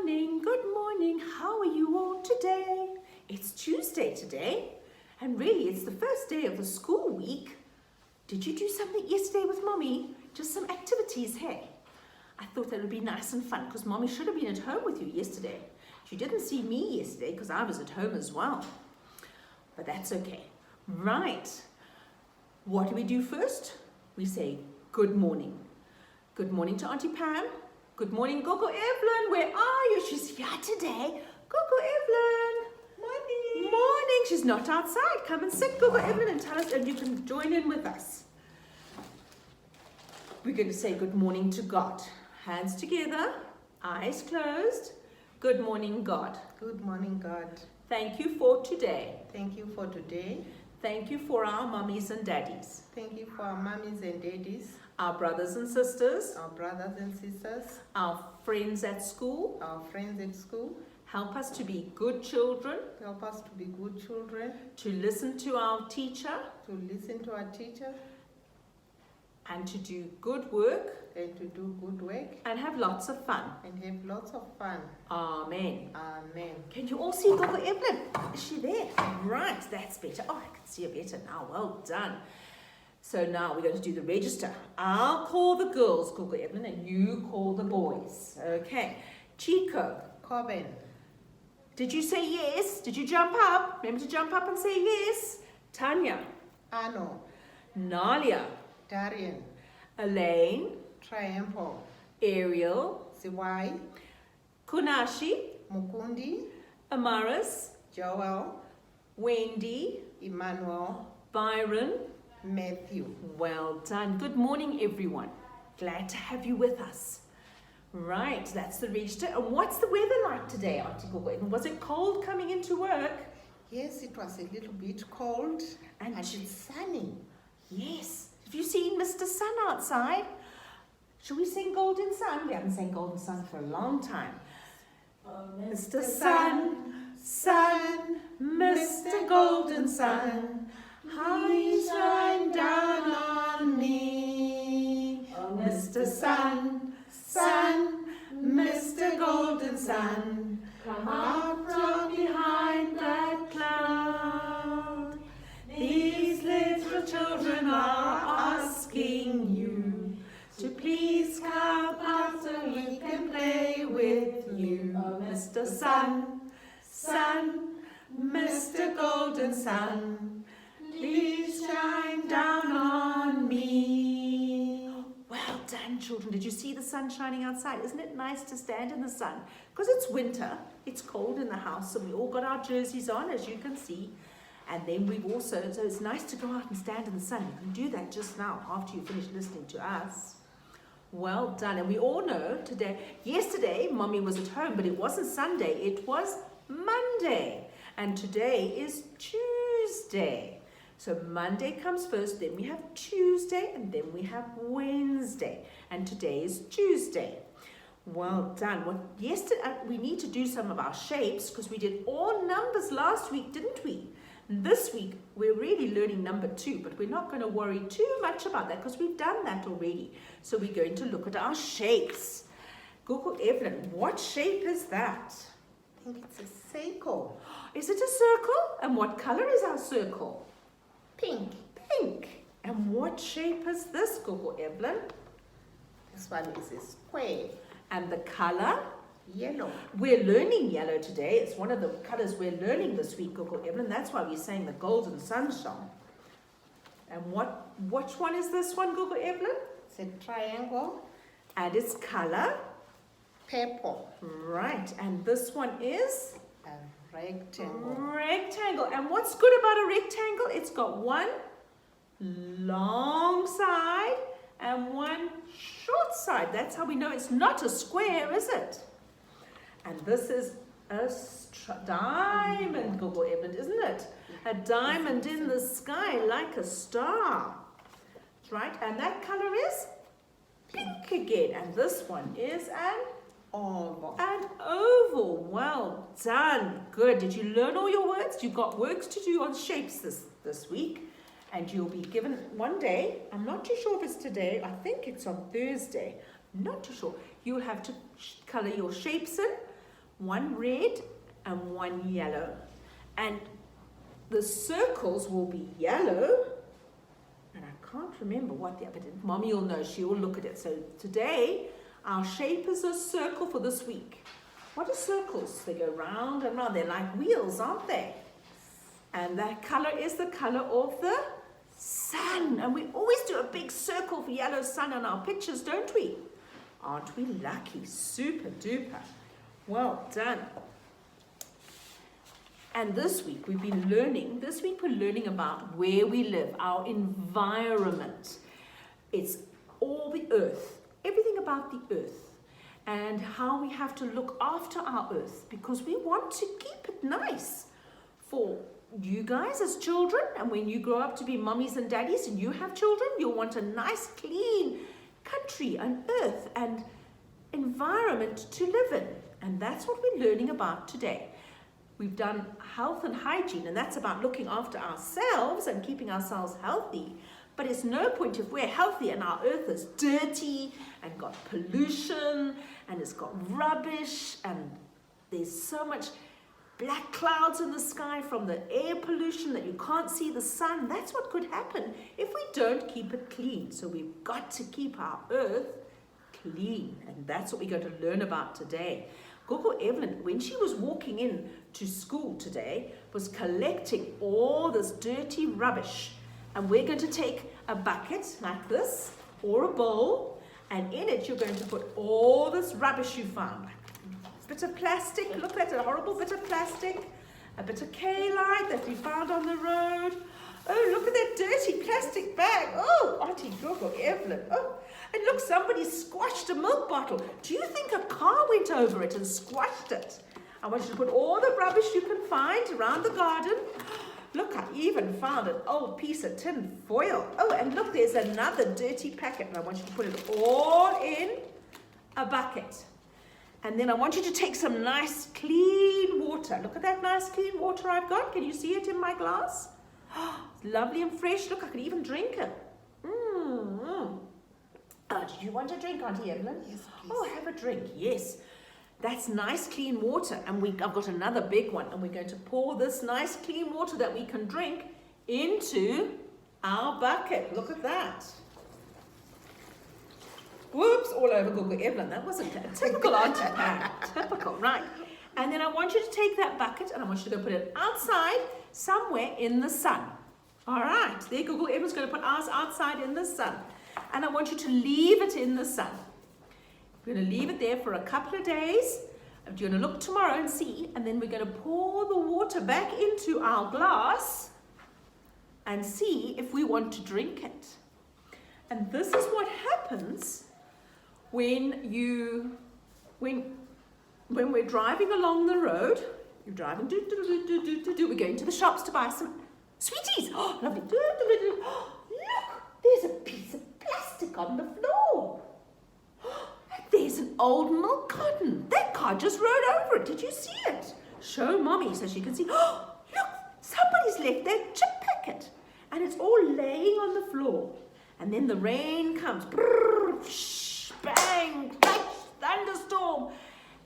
good morning. How are you all today? It's Tuesday today, and really it's the first day of the school week. Did you do something yesterday with Mommy? Just some activities, hey? I thought that would be nice and fun because Mommy should have been at home with you yesterday. She didn't see me yesterday because I was at home as well. But that's okay. Right. What do we do first? We say good morning. Good morning to Auntie Pam. Good morning, Gogo Evelyn. Where are you? She's here today. Gogo Evelyn. Morning. Morning. She's not outside. Come and sit, Gogo Evelyn, and tell us, and you can join in with us. We're going to say good morning to God. Hands together, eyes closed. Good morning, God. Good morning, God. Thank you for today. Thank you for today. Thank you for our mummies and daddies, Thank you for our mummies and daddies, our brothers and sisters, our brothers and sisters, our friends at school. our friends at school. Help us to be good children, Help us to be good children, to listen to our teacher, to listen to our teacher, and to do good work and to do good work and have lots of fun. and have lots of fun. Amen. Amen. Can you all see Gogo Evelyn? Is she there? Right, that's better. Oh, I can see her better now. Well done. So now we're going to do the register. I'll call the girls, Gogo Evelyn, and you call the boys. Okay. Chico, Coben, did you say yes? Did you jump up? Remember to jump up and say yes. Tanya, Ano, Nalia, Darian, Elaine, Triumphal, Ariel, Siwai, Kunashi, Mukundi, Amaris, Joel, Wendy, Emmanuel, Byron. Matthew. Well done. Good morning, everyone. Glad to have you with us. Right, that's the register. And what's the weather like today, Auntie Gogo? Was it cold coming into work? Yes, it was a little bit cold And and it's sunny. Yes. Have you seen Mr. Sun outside? Shall we sing Golden Sun? We haven't sang Golden Sun for a long time. Mr. Sun, Sun, Mr. Golden Sun, how you shine down on me. Mr. Sun, Sun, Mr. Golden Sun, come out from behind that cloud. These little children are asking you to please come out so we can play with you. Mr. Sun, Sun, Mr. Golden Sun, please shine down on me. Well done, children. Did you see the sun shining outside? Isn't it nice to stand in the sun? Because it's winter, it's cold in the house, and we all got our jerseys on, as you can see. And then we've also, so it's nice to go out and stand in the sun. You can do that just now after you finish listening to us. Well done. And we all know today, yesterday, Mommy was at home, but it wasn't Sunday, it was Monday. And today is Tuesday. So Monday comes first, then we have Tuesday, and then we have Wednesday. And today is Tuesday. Well done. Well, yesterday, we need to do some of our shapes because we did all numbers last week, didn't we? This week, we're really learning number 2, but we're not going to worry too much about that because we've done that already. So we're going to look at our shapes. Gogo Evelyn, what shape is that? I think it's a circle. Is it a circle? And what color is our circle? Pink. Pink. And what shape is this, Gogo Evelyn? This one is a square. And the color? Yellow. We're learning yellow today. It's one of the colors we're learning this week, Gogo Evelyn. That's why we're saying the golden sunshine. And which one is this one, Gogo Evelyn? It's a triangle. And its color? Purple. Right. And this one is? A rectangle. Rectangle. And what's good about a rectangle? It's got one long side and one short side. That's how we know it's not a square, is it? And this is a diamond, Gogo Evelyn, isn't it? A diamond in the sky like a star. Right? And that color is pink again. And this one is an Oval. oval. Well done. Good. Did you learn all your words? You've got works to do on shapes this week. And you'll be given one day, I'm not too sure if it's today, I think it's on Thursday, I'm not too sure. You'll have to colour your shapes in one red and one yellow. And the circles will be yellow. And I can't remember what the other did. Mommy will know. She will look at it. So today, our shape is a circle for this week. What are circles? They go round and round. They're like wheels, aren't they? And that color is the color of the sun. And we always do a big circle for yellow sun on our pictures, don't we? Aren't we lucky? Super duper. Well done. And this week we're learning about where we live, our environment. It's all the earth, everything about the earth, and how we have to look after our earth because we want to keep it nice for you guys as children. And when you grow up to be mummies and daddies and you have children, you'll want a nice, clean country and earth and environment to live in. And that's what we're learning about today. We've done health and hygiene, and that's about looking after ourselves and keeping ourselves healthy. But it's no point if we're healthy and our earth is dirty and got pollution and it's got rubbish and there's so much black clouds in the sky from the air pollution that you can't see the sun. That's what could happen if we don't keep it clean. So we've got to keep our earth clean, and that's what we're going to learn about today. Gogo Evelyn, when she was walking in to school today, was collecting all this dirty rubbish. And we're going to take a bucket like this, or a bowl, and in it you're going to put all this rubbish you found. A bit of plastic, look at that, a horrible bit of plastic, a bit of K-Lite that we found on the road. Oh, look at that dirty plastic bag. Oh, Auntie Gogo Evelyn. Oh, and look, somebody squashed a milk bottle. Do you think a car went over it and squashed it? I want you to put all the rubbish you can find around the garden. Look, I even found an old piece of tin foil. Oh, and look, there's another dirty packet. And I want you to put it all in a bucket. And then I want you to take some nice clean water. Look at that nice clean water I've got. Can you see it in my glass? Oh, it's lovely and fresh. Look, I can even drink it. Oh, did you want a drink, Auntie Evelyn? Yes, please. Oh, have a drink. Yes. That's nice clean water. And I've got another big one. And we're going to pour this nice clean water that we can drink into our bucket. Look at that. Whoops, all over Gogo Evelyn. That wasn't a typical Auntie Pam. Typical, right. And then I want you to take that bucket and I want you to go put it outside somewhere in the sun. All right. There Gogo Evelyn's going to put ours outside in the sun. And I want you to leave it in the sun. We're going to leave it there for a couple of days. You're going to look tomorrow and see, and then we're going to pour the water back into our glass and see if we want to drink it. And this is what happens when we're driving along the road. You're driving, we're going to the shops to buy some sweeties. Oh, lovely. Oh, look, there's a piece of plastic on the floor. There's an old milk carton. That car just rode over it. Did you see it? Show Mommy so she can see. Oh, look, somebody's left their chip packet. And it's all laying on the floor. And then the rain comes. Brrr, shh, bang, crash, thunderstorm.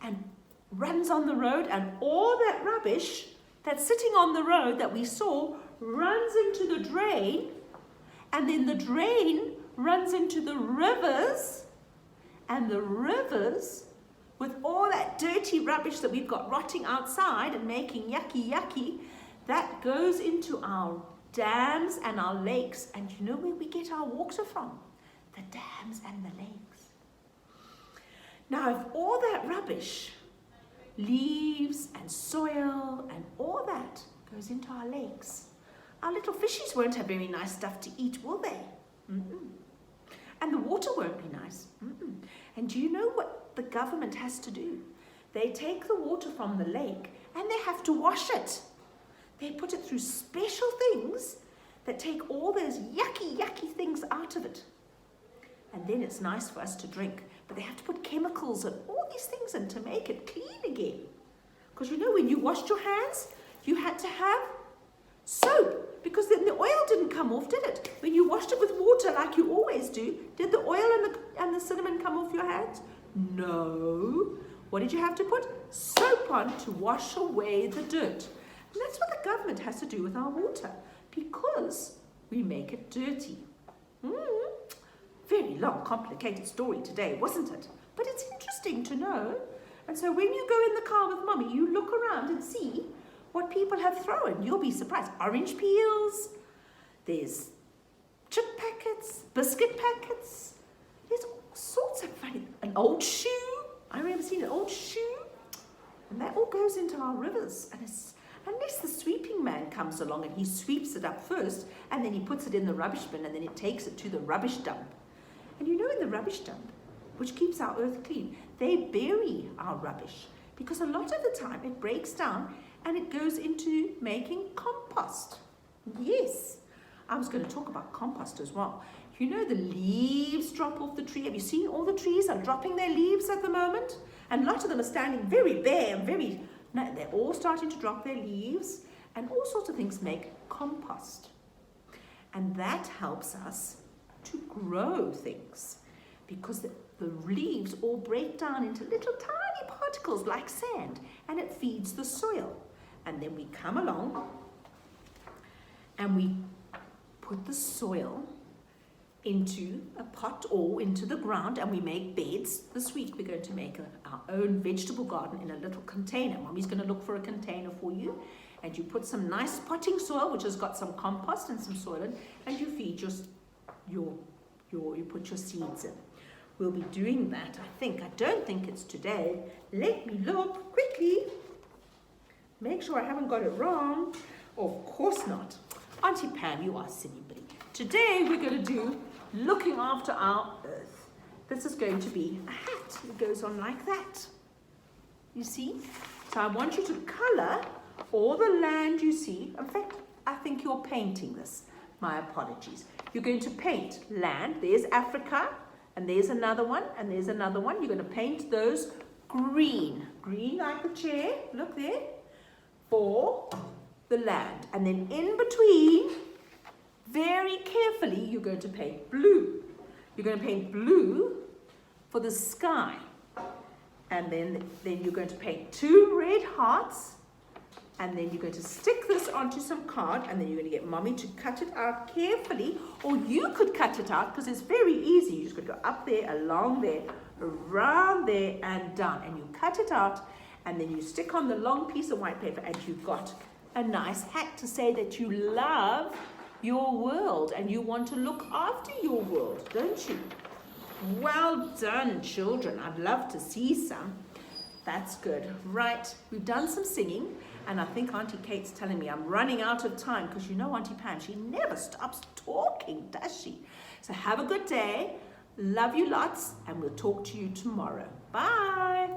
And runs on the road. And all that rubbish that's sitting on the road that we saw runs into the drain. And then the drain runs into the rivers. And the rivers, with all that dirty rubbish that we've got rotting outside and making yucky, that goes into our dams and our lakes. And you know where we get our water from? The dams and the lakes. Now, if all that rubbish, leaves and soil and all that goes into our lakes, our little fishies won't have very nice stuff to eat, will they? Mm-mm. And the water won't be nice. Mm-mm. And do you know what the government has to do? They take the water from the lake and they have to wash it. They put it through special things that take all those yucky things out of it. And then it's nice for us to drink. But they have to put chemicals and all these things in to make it clean again. Because you know, when you washed your hands, you had to have soap. Because then the oil didn't come off, did it? When you washed it with water like you always do, did the oil and the cinnamon come off your hands? No. What did you have to put? Soap on to wash away the dirt. And that's what the government has to do with our water, because we make it dirty. Very long, complicated story today, wasn't it? But it's interesting to know. And so when you go in the car with Mommy, you look around and see what people have thrown. You'll be surprised. Orange peels, there's chip packets, biscuit packets. There's all sorts of funny. An old shoe. I remember seeing an old shoe. And that all goes into our rivers. And unless the sweeping man comes along and he sweeps it up first, and then he puts it in the rubbish bin, and then he takes it to the rubbish dump. And you know, in the rubbish dump, which keeps our earth clean, they bury our rubbish, because a lot of the time it breaks down and it goes into making compost. Yes, I was going to talk about compost as well. You know, the leaves drop off the tree. Have you seen all the trees are dropping their leaves at the moment? And a lot of them are standing very bare and they're all starting to drop their leaves, and all sorts of things make compost. And that helps us to grow things, because the leaves all break down into little tiny particles like sand, and it feeds the soil. And then we come along and we put the soil into a pot or into the ground, and we make beds. This week we're going to make our own vegetable garden in a little container. Mommy's going to look for a container for you, and you put some nice potting soil which has got some compost and some soil in, and you feed you put your seeds in. We'll be doing that, I don't think it's today. Let me look quickly. Make sure I haven't got it wrong. Of course not. Auntie Pam, you are silly Billy. Today we're going to do looking after our earth. This is going to be a hat. It goes on like that. You see? So I want you to colour all the land you see. In fact, I think you're painting this. My apologies. You're going to paint land. There's Africa, and there's another one, and there's another one. You're going to paint those green. Green like the chair. Look there. For the land. And then in between, very carefully, you're going to paint blue. You're going to paint blue for the sky. And then you're going to paint 2 red hearts. And then you're going to stick this onto some card, and then you're going to get Mommy to cut it out carefully. Or you could cut it out, because it's very easy. You just got to go up there, along there, around there, and down. And you cut it out, and then you stick on the long piece of white paper, and you've got a nice hat to say that you love your world and you want to look after your world, don't you? Well done, children. I'd love to see some. That's good. Right, we've done some singing, and I think Auntie Kate's telling me I'm running out of time, because you know Auntie Pam, she never stops talking, does she? So have a good day. Love you lots, and we'll talk to you tomorrow. Bye.